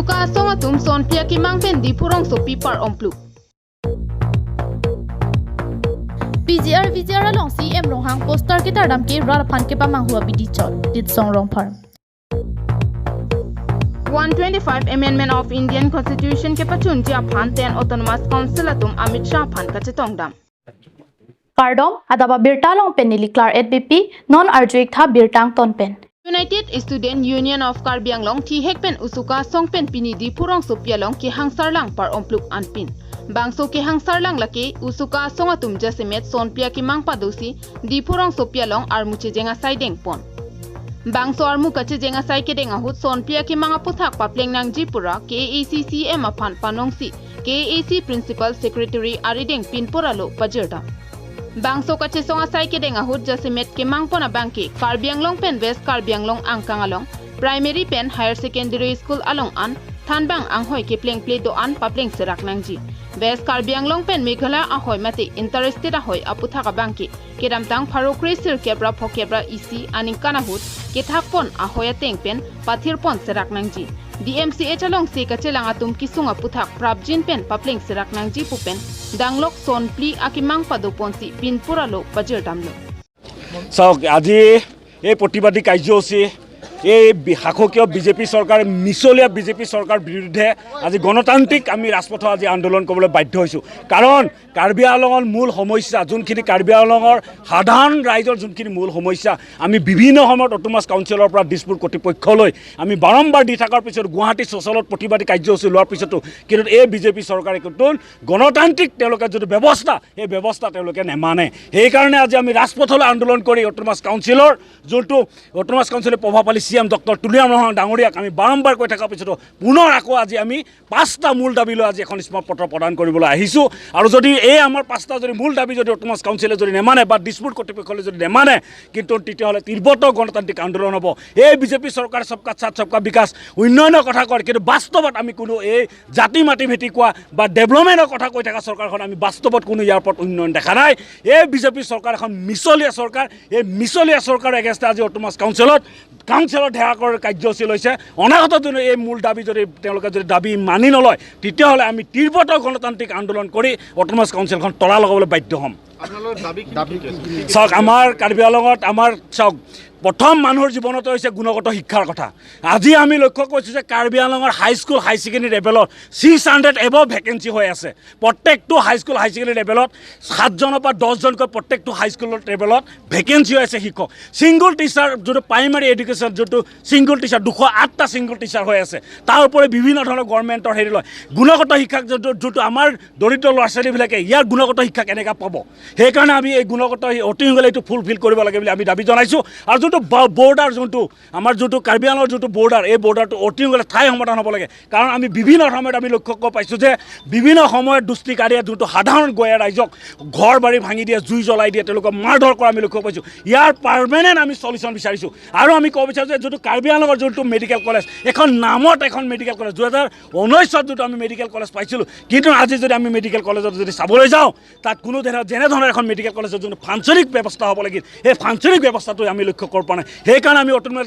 Usuka songa tum son pia ki mangpen di purong so pipar omplu. PGR along CM Ronghang poster kita dam ke rar phan ke pamang hua bidi chot dit song rong par 125 Amendment of Indian Constitution ke pachun ji aphan ten Autonomous Council atum Amit Shah phan ka chetong dam. Kardom adaba birtalong pen niliklar EDBP non arjuik tha birtang ton pen United Student Union of Karbi Anglong thi hekpen usuka songpen pini di purong so pialong ki hangsar lang par ompluk anpin. Bangso ki hangsar lang laki usuka songatum jasemet son pia ki mangpa dosi di purong so pialong ar muche jenga saideng pon. Bangso ar muka che jenga sai ke denga hut son pia ki manga puthak papleng nang jipura KACCM aphan panongsi KAC Principal Secretary arideng pinpura lo pajerda. Bangso kache songa sai ke denga hut jasemet ke mangpona bangki Karbi Anglong pen West Karbi Anglong angkang along Primary pen Higher Secondary School along an thanbang anghoi ke pleng play do an papleng serak nangji West Karbi Anglong pen Meghalaya ahoy mate interested ahoy aputha ka bangki kedamtang Pharokri sir kebra phokebra isi aning kana hut ke thakpon ahoy ateng pen pathirpon serak nangji DMCH along se kachelang atum kisunga puthak prabjin pen papleng serak nangji pupen danglok son pli akimang padoponsi pinpuralo pajer damlo so আজি এই প্ৰতিবাদী কাৰ্যসূচী এই শাসকীয় BJP চৰকাৰ মিছলীয়া BJP চৰকাৰ বিৰুদ্ধে আজি গণতান্ত্ৰিক আমি ৰাজপথ আজি আন্দোলন কৰিবলৈ বাধ্য হৈছোঁ কাৰণ কাৰ্বি আংলঙৰ মূল সমস্যা যোনখিনি কাৰ্বি আংলঙৰ সাধাৰণ ৰাইজৰ যোনখিনি মূল সমস্যা আমি বিভিন্ন সময়ত অটোনমাছ কাউন্সিলৰ পৰা দিছপুৰ কৰ্তৃপক্ষলৈ আমি বাৰম্বাৰ দি থকাৰ পিছত গুৱাহাটী চচলত প্ৰতিবাদী কাৰ্যসূচী লোৱাৰ পিছতো কিন্তু এই বিজেপি চৰকাৰে কিন্তু গণতান্ত্ৰিক তেওঁলোকে যিটো ব্যৱস্থা এই ব্যৱস্থা তেওঁলোকে নেমানে সেইকাৰণে আজি আমি ৰাজপথলৈ আন্দোলন কৰি অটোনমাছ কাউন্সিলৰ যোনটো অটোনমাছ কাউন্সিলৰ প্ৰভাৱশালী CM ডক্টৰ তুলিয়াম ৰহং ডাঙৰীয়াক আমি বাৰম্বাৰ কৈ থকাৰ পিছতো পুনৰ আকৌ আজি আমি 5টা মূল দাবী লৈ আজি এখন স্মাৰকপত্ৰ প্ৰদান কৰিবলৈ আহিছোঁ আৰু যদি এই আমাৰ 5টা যদি মূল দাবী যদি অটোনমাছ কাউন্সিলে যদি নেমানে বা দিছপুৰ কৰ্তৃপক্ষলৈ যদি নেমানে কিন্তু তেতিয়াহ'লে তীব্ৰতৰ গণতান্ত্ৰিক আন্দোলন হ'ব এই বিজেপি চৰকাৰ সবকা সাথ সবকা বিকাশ উন্নয়নৰ কথা কয় কিন্তু বাস্তৱত আমি কোনো এই জাতি মাটি ভেটি কোৱা বা ডেভেলপমেণ্টৰ কথা কৈ থকা চৰকাৰখন আমি বাস্তৱত কোনো ইয়াৰ ওপৰত উন্নয়ন দেখা নাই এই বিজেপি চৰকাৰ এখন মিছলীয়া চৰকাৰ এই মিছলীয়া চৰকাৰৰ এগেইনষ্টে আজি অটোনমাছ কাউন্সিলত ঢেৰা কৰাৰ কাৰ্যসূচী লৈছে অনাগত দিনত এই মূল দাবী যদি তেওঁলোকে যদি দাবী মানি নলয় তেতিয়াহ'লে আমি তীব্ৰতৰ গণতান্ত্ৰিক আন্দোলন কৰি অটোনমাছ কাউন্সিলখন তলা লগাবলৈ বাধ্য হ'ম চাওক আমাৰ কাৰ্বি আংলঙত আমাৰ চাওক প্ৰথম মানুহৰ জীৱনত হৈছে গুণগত শিক্ষাৰ কথা আজি আমি লক্ষ্য কৰিছোঁ যে কাৰ্বি আংলঙৰ হাইস্কুল হাই ছেকেণ্ডেৰী লেভেলত 600 এবভ ভেকেঞ্চি হৈ আছে প্ৰত্যেকটো হাইস্কুল হাই ছেকেণ্ডেৰী লেভেলত 7জনৰ পৰা 10জনকৈ প্ৰত্যেকটো হাইস্কুলৰ লেভেলত ভেকেঞ্চি হৈ আছে শিক্ষক ছিংগুল টিচাৰ যোনটো প্ৰাইমাৰী এডুকেশ্যন যোনটো ছিংগুল টিচাৰ 208টা ছিংগুল টিচাৰ হৈ আছে তাৰ উপৰি বিভিন্ন ধৰণৰ গভৰ্ণমেণ্টৰ হেৰি লয় গুণগত শিক্ষাক যোনটো আমাৰ দৰিদ্ৰ ল'ৰা ছোৱালীবিলাকে ইয়াৰ গুণগত শিক্ষা কেনেকৈ পাব সেইকাৰণে আমি এই গুণগত অতি সোনকালে এইটো ফুলফিল কৰিব লাগে বুলি আমি দাবী জনাইছোঁ আৰু যোনটো বৰ্ডাৰ যোনটো আমাৰ যোনটো কাৰ্বি আংলঙৰ যোনটো বৰ্ডাৰ এই বৰ্ডাৰটো অতি সোনকালে ঠাই সমাধান হ'ব লাগে কাৰণ আমি বিভিন্ন সময়ত আমি লক্ষ্য কৰিব পাইছোঁ যে বিভিন্ন সময়ত দুষ্টিকাৰীয়ে যোনটো সাধাৰণ গঞা ৰাইজক ঘৰ বাৰী ভাঙি দিয়ে জুই জ্বলাই দিয়ে তেওঁলোকক মাৰধৰ কৰা আমি লক্ষ্য পাইছোঁ ইয়াৰ পাৰ্মানেণ্ট আমি চলিউশ্যন বিচাৰিছোঁ আৰু আমি ক'ব বিচাৰোঁ যে যোনটো কাৰ্বি আংলঙৰ যোনটো মেডিকেল কলেজ এখন নামত এখন মেডিকেল কলেজ 2019 যোনটো আমি মেডিকেল কলেজ পাইছিলোঁ কিন্তু আজি যদি আমি মেডিকেল কলেজত যদি চাবলৈ যাওঁ তাত কোনো যেনেধৰণৰ এখন মেডিকেল কলেজৰ যোনটো ফাংচনিং ব্যৱস্থা হ'ব লাগিল সেই ফাংচনিং ব্যৱস্থাটো আমি লক্ষ্য কৰিব পৰা নাই সেইকাৰণে আমি অটোনমাছ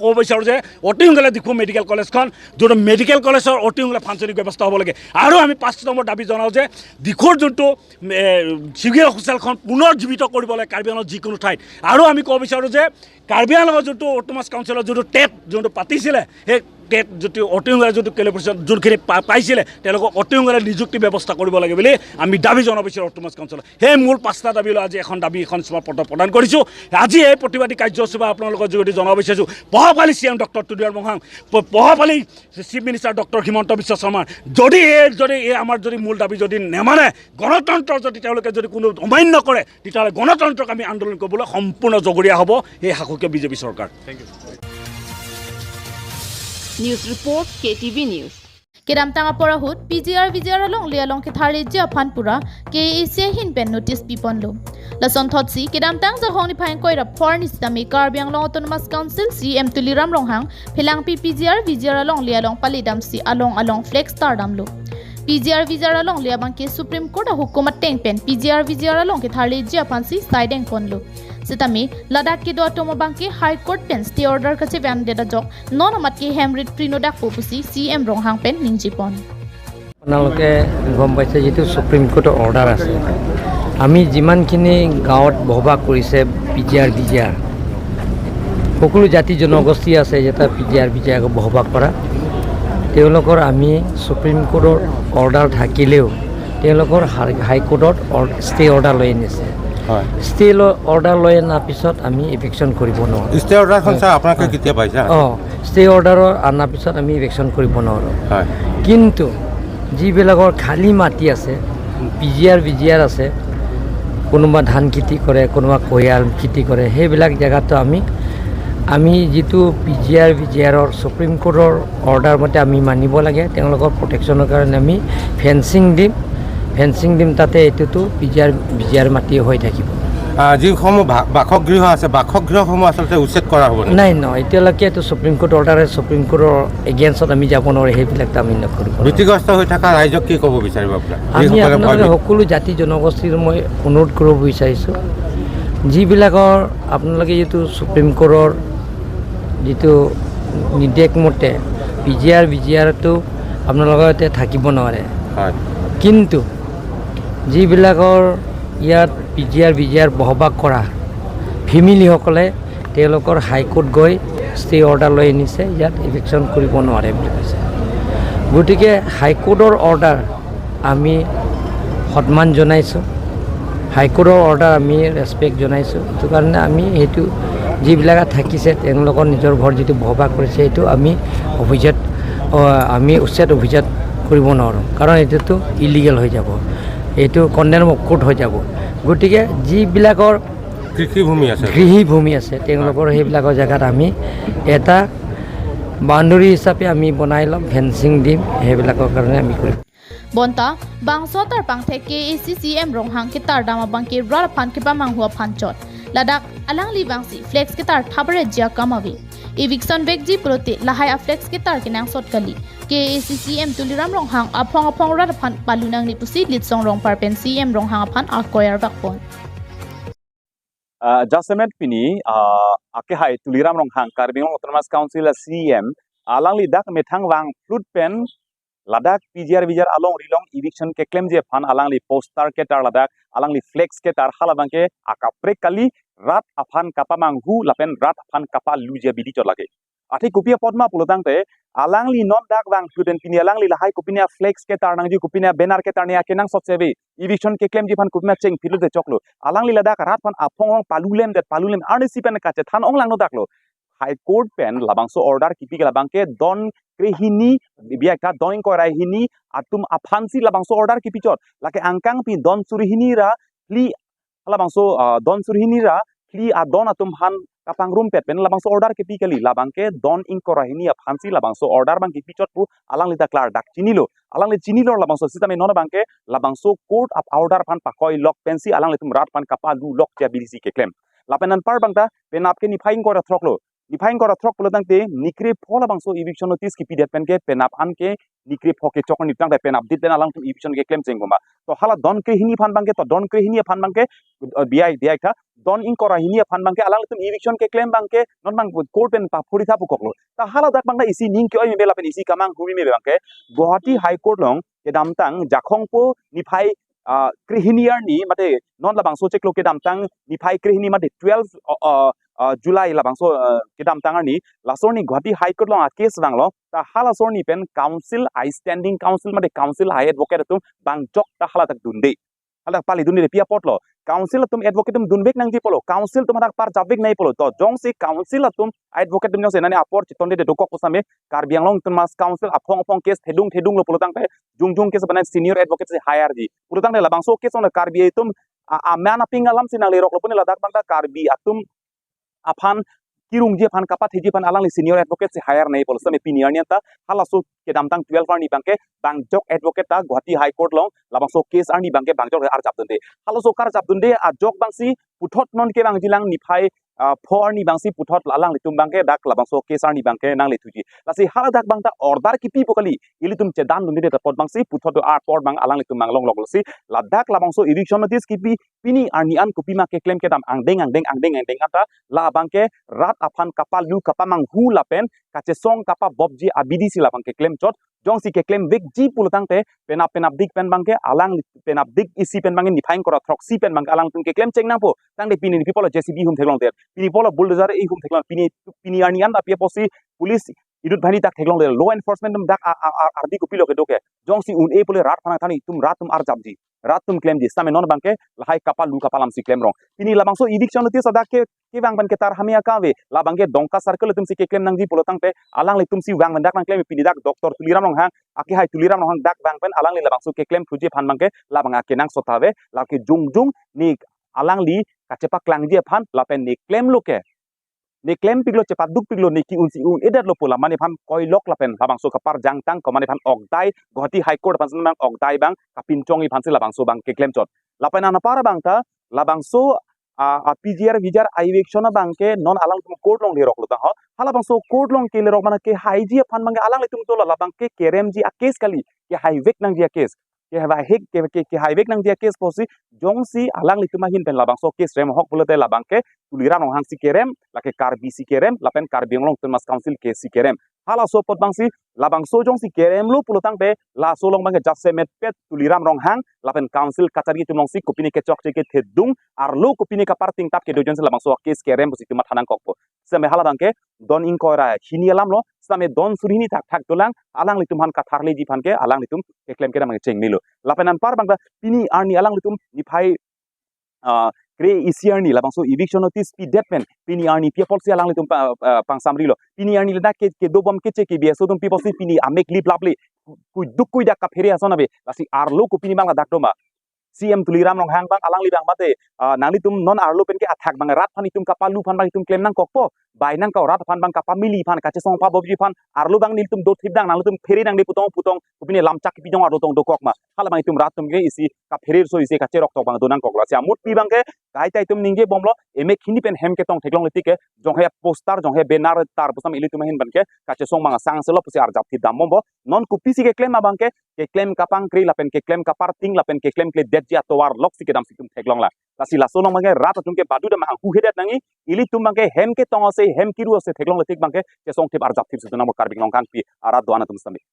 ক'ব বিচাৰোঁ যে অতি সোনকালে দিখৌ মেডিকেল কলেজখন যোনটো মেডিকেল কলেজৰ অতি সোনকালে ফাংচনিং ব্যৱস্থা হ'ব লাগে আৰু আমি 5 নম্বৰ দাবী জনাওঁ যে দিখৌৰ যোনটো চিভিল হস্পিটেলখন পুনৰ জীৱিত কৰিব লাগে কাৰ্বি আংলঙৰ যিকোনো ঠাইত আৰু আমি ক'ব বিচাৰোঁ যে কাৰ্বি আংলঙৰ যোনটো অটোনমাছ কাউন্সিলৰ যোনটো টেট যোনটো পাতিছিলে সেই টেট যদি অতি সোনকালে যোনটো কেলিব্ৰেশ্যন যোনখিনি পাইছিলে তেওঁলোকক অতি সোনকালে নিযুক্তি ব্যৱস্থা কৰিব লাগে বুলি আমি দাবী জনাব বিচাৰোঁ অটোনমাছ কাউন্সিলত সেই মূল 5টা দাবী লৈ আজি এখন স্মাৰকপত্ৰ প্ৰদান কৰিছোঁ আজি এই প্ৰতিবাদী কাৰ্যসূচী বা আপোনালোকৰ যোগেদি জনাব বিচাৰিছোঁ প্ৰভাৱশালী CM ডক্টৰ তুলিয়াম ৰহং প্ৰভাৱশালী chief minister doctor Himanta Biswa Sarma যদি এই আমাৰ যদি মূল দাবী যদি নেমানে গণতন্ত্ৰৰ যদি তেওঁলোকে যদি কোনো অমান্য কৰে তেতিয়াহ'লে গণতন্ত্ৰক আমি আন্দোলন কৰিবলৈ সম্পূৰ্ণ জগৰীয়া হ'ব এই শাসকীয় বিজেপি চৰকাৰ thank you News Report KTV News Kedam tanga porahut PGR along lialong ke thari je phanpura KAC hin pen notice pipon lo lason thotsi kedam tang za honi phain koi rap for ni stami Karbi Anglong Autonomous Council CM Tuliram Ronghang philang PGR along lialong palidam si along flex star dam lo PGR VGR along liabang ke Supreme Court hukumat tengpen PGR VGR along ke tharle jia pansi sideng ponlo sitami Ladakh ke do automobang ke High Court pen stay order kache ban deda jok non amat ke Hemrit Prinodak popusi CM Ronghang pen ningjipon আপোনালোকে গম পাইছে যেটো supreme কোৰ্টৰ order আছে আমি যিমানখিনি গাঁৱত বহবাস কৰিছে PGR BGR সকলো জাতি জনগোষ্ঠী আছে যেটা পিজিআৰ বিজিআৰ বহবাস কৰা তেওঁলোকৰ আমি সুপ্ৰিম কোৰ্টৰ অৰ্ডাৰ থাকিলেও তেওঁলোকৰ হাই কোৰ্টত ষ্টে অৰ্ডাৰ লৈ আনিছে হয় ষ্টে অৰ্ডাৰ লৈ অনাৰ পিছত আমি ইভিকশ্যন কৰিব নোৱাৰোঁ ষ্টে অৰ্ডাৰখন স্যাৰ আপোনালোকে কেতিয়া পাইছে ষ্টে অৰ্ডাৰৰ অনাৰ পিছত আমি ইভিকশ্যন কৰিব নোৱাৰোঁ হয় কিন্তু যিবিলাকৰ খালী মাটি আছে পিজিআৰ বিজিআৰ আছে কোনোবা ধান খেতি কৰে কোনোবা কয়াল খেতি কৰে সেইবিলাক জেগাতো আমি যিটো পিজিআৰ বিজিআৰৰ সুপ্ৰিম কোৰ্টৰ অৰ্ডাৰ মতে আমি মানিব লাগে তেওঁলোকৰ প্ৰটেকশ্যনৰ কাৰণে আমি ফেন্সিং দিম তাতে এইটোতো পিজিআৰ বিজিআৰ মাটি হৈ থাকিব যিসমূহ বাসগৃহ আছে বাসগৃহসমূহ আচলতে উচ্ছেদ কৰা হ'ব নাই এতিয়ালৈকে এইটো সুপ্ৰিম কোৰ্ট অৰ্ডাৰ সুপ্ৰিম কোৰ্টৰ এগেইনষ্টত আমি যাব নোৱাৰোঁ সেইবিলাকতো আমি নকৰিব ভীতিগ্ৰস্ত হৈ থকা ৰাইজক কি ক'ব বিচাৰিব আমি আপোনালোকে সকলো জাতি জনগোষ্ঠীৰ মই অনুৰোধ কৰিব বিচাৰিছোঁ যিবিলাকৰ আপোনালোকে যিটো সুপ্ৰিম কোৰ্টৰ যিটো নিৰ্দেশ মতে পিজিআৰ বিজিআৰটো আপোনালোকৰ ইয়াতে থাকিব নোৱাৰে কিন্তু যিবিলাকৰ ইয়াত পিজিআৰ বিজিআৰ বহবাস কৰা ফেমিলিসকলে তেওঁলোকৰ হাইকোৰ্ট গৈ ষ্টে অৰ্ডাৰ লৈ আনিছে ইয়াত ইভিকশ্যন কৰিব নোৱাৰে বুলি কৈছে গতিকে হাইকোৰ্টৰ অৰ্ডাৰ আমি সন্মান জনাইছোঁ হাইকোৰ্টৰ অৰ্ডাৰ আমি ৰেচপেক্ট জনাইছোঁ সেইটো কাৰণে আমি সেইটো যিবিলাক থাকিছে তেওঁলোকৰ নিজৰ ঘৰ যিটো বহবাস কৰিছে সেইটো আমি উচ্ছেদ অভিযান কৰিব নোৱাৰোঁ কাৰণ এইটোতো ইলিগেল হৈ যাব এইটো কণ্ডেম কোৰ্ট হৈ যাব গতিকে যিবিলাকৰ কৃষিভূমি আছে তেওঁলোকৰ সেইবিলাকৰ জেগাত আমি এটা বাউণ্ডাৰী হিচাপে আমি বনাই ল'ম ফেন্সিং দিম সেইবিলাকৰ কাৰণে আমি কৰিম bonta bangso tar pangthe KACCM Ronghang ke tar dama bangke ral phan ke pamang hua phanchot Ladakh alangli bangsi flex ke tar thabare jia kamawi eviction vekji prote lahai a flex ke tar ke nang sot kali KACCM Tuliram Ronghang apong ral phan palunang ni pusi litsong rong parpen CM Ronghang phan akoyar bakpon Jasemet pini ake hai Tuliram Ronghang Karbing Autonomous Council CM alangli dak methang wang flut pen Ladakh PGR VGR along rilong eviction ke claim je phan alangli poster ke tar Ladakh alangli flex ke tar halabang ke akaprek kali rat aphan kapamang hu lapen rat aphan kapa luje bidi chot lage athi kupia podma pulotang te alangli non dak wang fluten pini alangli lahai kupinia flex ke tar nang ji kupinia banner ke tar ne akenang sot sebe eviction ke claim je phan kupina cheng philu de choklo alangli Ladakh rat phan aphong palulem RDC pen kache than ong lang no daklo High Court pen labangso order kipi labangke don krehini biaka don korai hini atum aphansi labangso order kipi chot lake angkang pi don surihini ra pli labangso don surihini ra pli a don atum han kapang room pet pen labangso order kipi kali labangke don korai hini aphansi labangso order bang kipi chot pu alang lita klar dak chinilo labangso sitame non bangke labangso court of order pan pakoi lock pensi alang litum rat pan kapa lu lock ja bilisi ke claim lapenan par bangta pen apke ni phaing kora throklo Difain kora throk pulotang te nikre phola bangso eviction notice ki pdf pen ke penap an ke nikre phoke chokon nitang te penap dit pen alang tum eviction ke claim chengoma to hala don ke hini phan bangke to don ke hini phan bangke bi tha don in kora hini phan bangke alang tum eviction ke claim bangke non bang court pen pa phuri tha pukoklo ta hala dak bangda isi ning ke oi me bela pen isi kamang humi me bangke Guwahati High Court long ke damtang jakhongpo nifai krihiniar ni mate non labangso cheklo ke damtang nifai krihini mate 12 July labangso kedam tangarni lasorni Guwahati High Court long a case banglo ta halasorni pen council I standing council mate council high advocate tum bang jok ta hala tak dunde hala pali dunde pia potlo council tum advocate tum dunbek nang ji polo council tum hadak par jabek nai polo to jong si council tum advocate tum jong senani apor chitonde de dokok posame Karbiang long mas council apong case thedung lo polo tang pe jung case banai senior advocate se higher ji polo tang de labangso case on Karbi tum a mana pingalam sinang le rok lo pun ladak bangta Karbi atum aphan kirung je phan kapat heji phan alang senior advocate se hire nei pol same piniar ni ta halasu ke damtang 12 arni bangke bangjok advocate ta Guwahati High Court long labangso case arni bangke bangjok ar japdunde halasu kar japdunde a jok bangsi puthot non ke bangjilang nifai for ni bangsi puthot alang litum bangke dak labangso kesar ni bangke nang le thuji lasi hala dak bangta order ki pi pokali ilitum chedam dum de pot bangsi puthot a port bang alang litum mang long lok lasi ladak labangso eviction notice ki pi pini arni an kopi ma ke claim ke dam angdeng ata la bangke rat afan kapal lu kapamang hu lapen kache song kapa bobji abidi si labang ke claim chot jong si ke claim big ji pulutang te penap dik pen bangke alang penap dik isi pen bangin ni phain kora throk si pen bang alang tum ke claim cheng nang po tang de pini ni people JCB hum thelong der pini polo bulldozer e hum thelong pini arni an apia posi police idut bhani tak thelong der law enforcement dum dak ardi ko pilo ke doke jong si un e pole rat phana thani tum arjabji ratum claim di same non bangke lahai kapal lu kapalam si claim rong pini labangso eviction notice adak ke bang ban ke tar hamia kawe labangke dongka circle tum si ke claim nang ji polotang te alang le tum si wang bandak nang claim pini dak doktor tuliram rong hang aki hai tuliram rong hang dak bang pen alang le labangso ke claim thuji phan bangke labanga ke nang sotawe lake jung ni alang li kacepa klang ji phan lapen ni claim loke ni claim piglo cepat duk piglo ni ki unsi un edat lo pula mani phan koi lok lapen labangso kapar jangtang ko mani phan okdai Guwahati high court pan bang okdai bang kapinchong i phan se labangso bang ke claim chot lapen ana para bang ta labangso a PGR vijar eviction bang ke non alang tum court long le rok lo ta ha hala bangso court long ke le rok mana ke high ji phan bang alang le tum to labang ke kerem ji a case kali ke high vek nang ji a case ke high vek nang ji a case posi jong si alang le tum hin pen labangso case rem hok pulote labang ke tulira nong hang si kerem lake kar BC kerem lapen kar Bianglong Autonomous Council ke si kerem hala so pot bangsi labangso jong si kerem lu pulutang pe la solong bang jasse met pet tuliram rong hang lapen council katari tumong si kopini ke chok ke thedung ar lu kopini ka parting tap ke dojen se labangso case kerem posi tumat hanang kokpo same hala bangke don inkoira hini alam lo same don surhini tak dolang alang litum han katharle ji phan ke alang litum ke claim ke damang cheng milu lapenan par bangda pini arni alang litum ni phai kre isiar ni labangso eviction notice pi deadpen pini arni pia policy alang litum pang samri lo pini arni leda ke dobam ke che ke biaso tum people si pini amek lip lapli kui dak ka pheri asona be lasi arlo ko pini manga dakdoma CM tuliram rong hang bang alang li bang mate nangli tum non arlo pen ke athak bang rat phan itum kapalu phan bang itum claim nang kokpo bai nang ka rat phan bang kapamili phan kache song pa bobji phan arlo bang nil tum dot thib dang nang tum pheri nang de putong kupini lamchak pi jong arotong do kokma hala bang itum rat tum ge isi ka pheri so isi ka cherok tok bang donang kokla sia mut pi bang ke kai tai tum ningge bomlo eme khini pen hem ke tong theklong letike jong he poster jong he banner tar pusam ili tum hin ban ke kache song bang sang selo pusi arjap thi dam bombo non kupisi ke claim bang ke claim kapang kri lapen ke claim kapar ting lapen ke claim ke ji atowar lok sikedam sikum theklong la lasi la solong bang rat tum ke badu da ma hu hedat nangi ili tum bang ke hem ke tong ase hem kiru ase theklong letik bang ke song thip arjap thip sudana mo karbing long kan pi ara doana tum sami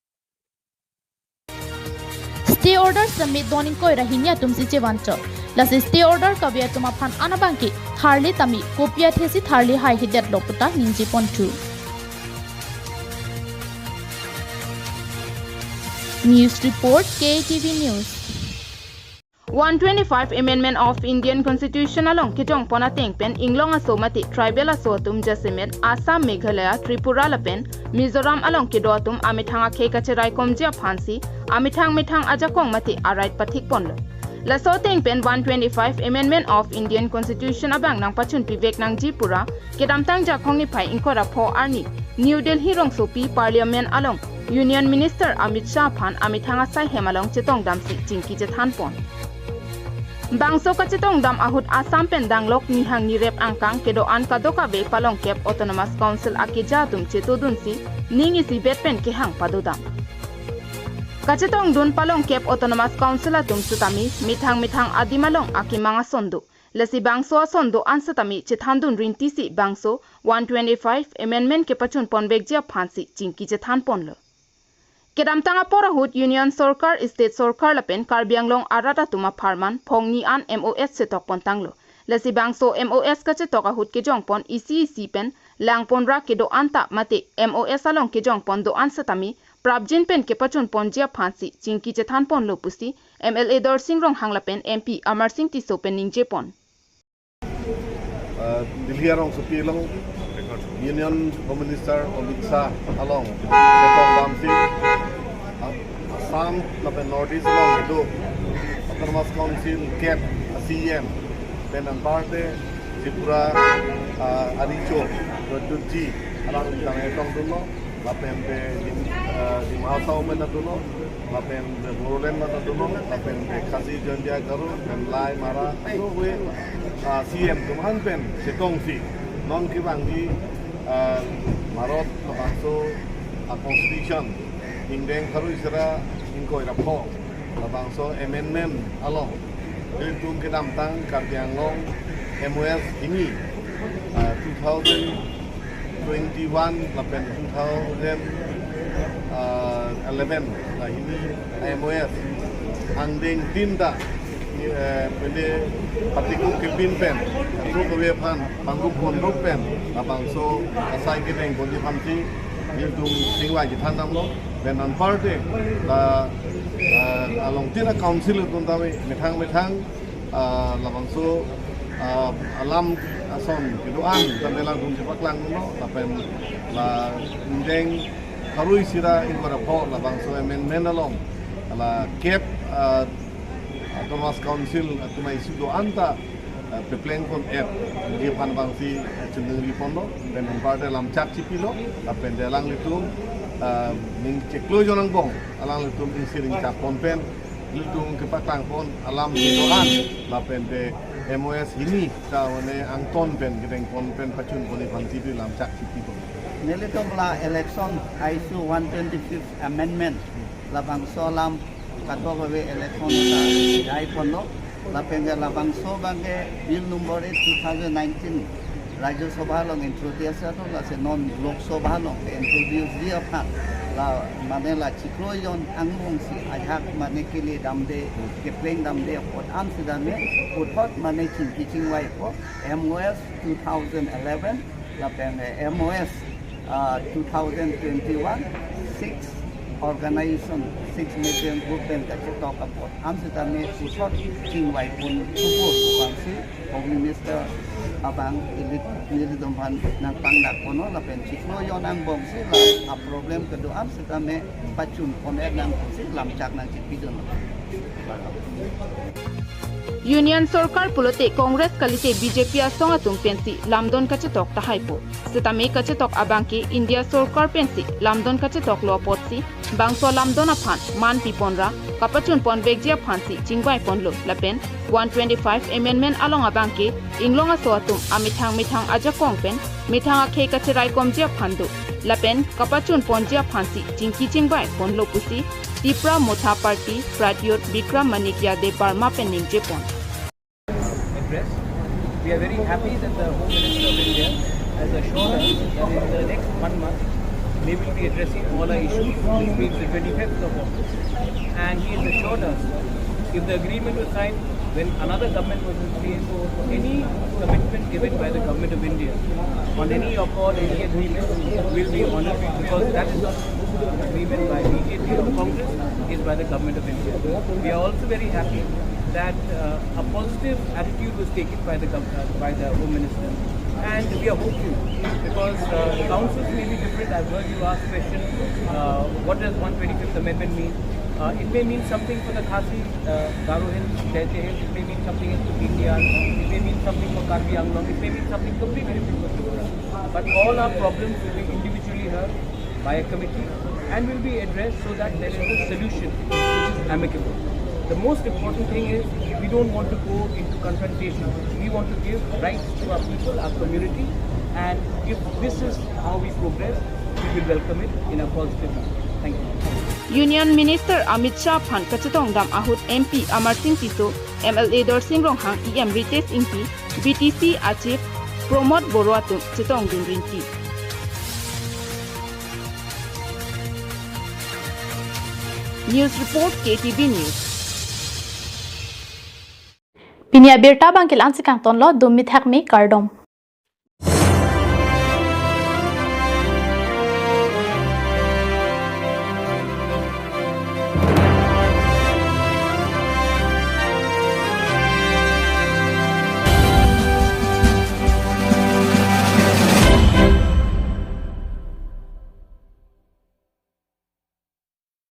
stay order submit doning koi rahinya tum si chewancho lasi stay order ka bia tuma phan anabang ki tharli tami kopia thesi tharli hai hidat loputa ninji pontu news report KTV news 125 Amendment of Indian Constitution along kitong pona tengpen inglong asomati tribal asotum jasemet Assam Meghalaya Tripura lapen Mizoram along kidotum amithanga khekacherai komjia phansi amithang ajakong mati arait pathik ponlo laso tengpen 125 Amendment of Indian Constitution abang nang pachun pivek nang Jipura kedamtang jakong ni phai inkora pho arni New Delhi rong sopi Parliament along Union Minister Amit Shah phan amithanga sai hemalong chetong damsi chingki jethan pon bangso ka chetong dam ahut Assam pen danglok ni hang ni rep angkang kedo an kadoka be palong kep Autonomous Council akija tum chetodun si ningi si bet pen ke hang padodam kachetong dun palong kep Autonomous Council atum sutami mithang adimalong akimanga sondo lesi bangso sondo ansatami chethandun rinti si bangso 125 amendment ke pachun ponbekjia phansi chingki jethan ponlo kedamtanga porahut Union Sarkar State Sarkar lapen Karbianglong arata tuma farman phongni an MOS setok pontanglo lesi bangso MOS ka chetok ahut ke jongpon EC pen langpon ra ke do anta mate MOS along ke jongpon do ansatami prabjin pen ke pachun ponjia phansi chingki jethan pon lo pusi MLA Darsing rong hanglapen MP Amar Singh Tiso pen ningje pon Delhi along supilong Union Home Minister Amit Shah along setong damsi Assam lapen Northeast along itu Autonomous Council cap CM dan parte Tripura Aricho Produji along ditang etong dulu lapen de di Mahasau men dulu lapen de Borolen men dulu lapen de Khasi Jandia Garu dan Lai Mara itu we CM tuman pen setong si non ki bangi marot labangso a constitution ingdeng kharu isra ingkoi rapho labangso amendment along tung kedam tang karbianglong MOS ini 2021 lapen 2011 lah ini MOS andeng tinta pende patikung kepin pen itu kewepan panggung pondok pen labangso asai kedeng bodi pamti iltung singwa jitan namlo benan party la along tina council tuntawi metang labangso alam asom kiduan kandelang dum sepaklang no lapen la indeng harui sira ingora po labangso amendment along la cap Thomas Council atumai sudo anta pepleng kon app dia pan bangsi cendeng li pondo dan partai lam cak cipilo lapen dalang litung ning ceklo jonang bong alang litung insiring cap pompen litung kepaklang pon alam doan lapen de MOS ini tawane angton pen gedeng pompen pacun poni bangsi di lam cak cipilo nilitong la election ISU 125th amendment labang solam katwa we election sa dai pono lapenga labang so bange bill number 2019 Rajya Sabha long introduce to la se non Lok Sabha long introduce dia phat la mane la chikloyon angmong si ajak mane kili damde kepleng damde pot am sidame pot mane chin wai po MOS 2011 lapenga MOS 2021 6 organization 6 million group and talk about Amsterdam support King White pun support bangsi Home Minister abang ilit nilidumpan ng pangdak puno la pensiklo yon ang bongsi la a problem kedua Amsterdam pacun koner ng si lamcak ng cipidon Union Sarkar pulote Congress kalite BJP asong atung pensi lamdon kachetok tahaipo setame kachetok abangke India Sarkar pensi lamdon kachetok lo potsi bangso lamdon aphan man piponra kapachun pon begjia phansi chingbai ponlo lapen 125 amendment along abangke inglonga so atum amithang ajakong pen mithanga khe kachirai komjia phandu lapen kapachun ponjia phansi chingki chingbai ponlo pusi Tipra Motha Party Pratyot Bikram Manikya de Burma Penning Japan. We are very happy that the Home Minister of India has assured us that in the next 1 month they will be addressing all our issues, which means the 25th of August. And he has assured us if the agreement was signed when another government was in place, any commitment given by the government of India on any accord, any agreement will be honoured because that is not agreement by BJP or Congress, is by the government of India. We are also very happy that a positive attitude was taken by the Home Minister, and we are hopeful because councils may be different. I've heard you ask question, what does 125th Amendment mean? It may mean something for the Khasi, Garo Hills, Daite Hills, it may mean something for PTR, it may mean something for Karbi Anglong, it may mean something completely different for Tripura. But all our problems will be individually heard by a committee and will be addressed so that there is a solution which is amicable. The most important thing is we don't want to go into confrontation. We want to give rights to our people, our community, and if this is how we progress, we will welcome it in a positive manner. Thank you. Union Minister Amit Shah Phan Kachetong Dam Ahut MP Amar Singh Tiso MLA Dorsing Ronghang EM Ritesh Ingpi BTC Achif Pramod Boroatum Chetong Dinrinki. News Report KTV News. Pinia Birta Bangkil Ansikang Tonlo Dumit Hakmi Kardom.